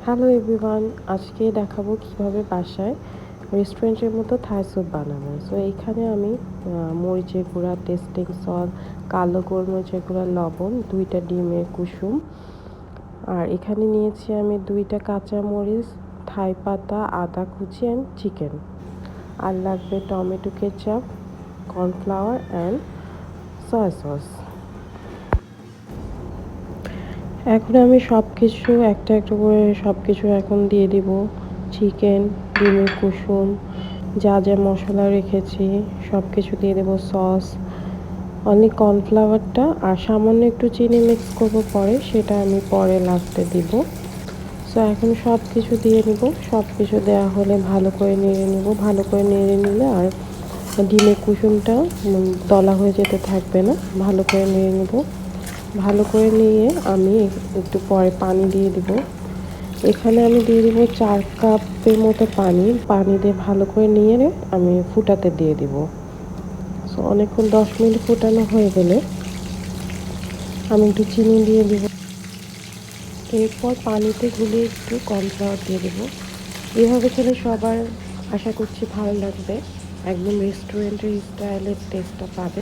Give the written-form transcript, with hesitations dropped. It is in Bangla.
হ্যালো এভরিওয়ান, আজকে দেখাবো কিভাবে বাসায় রেস্টুরেন্টের মতো থাই স্যুপ বানাবো। সো এখানে আমি মরিচের গুঁড়া, টেস্টিং সল্ট, কালো গোলমরিচের গুঁড়া, লবণ, 2টা ডিমের কুসুম, আর এখানে নিয়েছি আমি 2টা কাঁচা মরিচ, থাই পাতা, আদা কুচি অ্যান্ড চিকেন। আর লাগবে tomato ketchup, cornflour and soya sauce. এখন আমি সব কিছু একটা একটা করে সব কিছু এখন দিয়ে দিব। চিকেন, ডিমের কুসুম, যা যা মশলা রেখেছি সব কিছু দিয়ে দেবো, সস, অনলি কর্নফ্লাওয়ারটা আর সামান্য একটু চিনি মিক্স করবো পরে, সেটা আমি পরে লাস্টে দিব। সো এখন সব কিছু দিয়ে নিব। সব কিছু দেওয়া হলে ভালো করে নেড়ে নিব। ভালো করে নেড়ে নিলে আর ডিমের কুসুমটা দলা হয়ে যেতে থাকবে না। ভালো করে নেড়ে নিব। ভালো করে নিয়ে আমি একটু পরে পানি দিয়ে দিব। এখানে আমি দিয়ে দিব 4 কাপের মতো পানি। পানি দিয়ে ভালো করে নিয়ে আমি ফুটাতে দিয়ে দিব। সো অনেকক্ষণ 10 মিনিট ফুটানো হয়ে গেলে আমি একটু চিনি দিয়ে দিব। এরপর পানিতে গুলিয়ে একটু কর্নফ্লাওয়ার দিয়ে দেবো। এভাবে খেলে সবার আশা করছি ভালো লাগবে। একদম রেস্টুরেন্টের স্টাইলের টেস্টটা পাবে।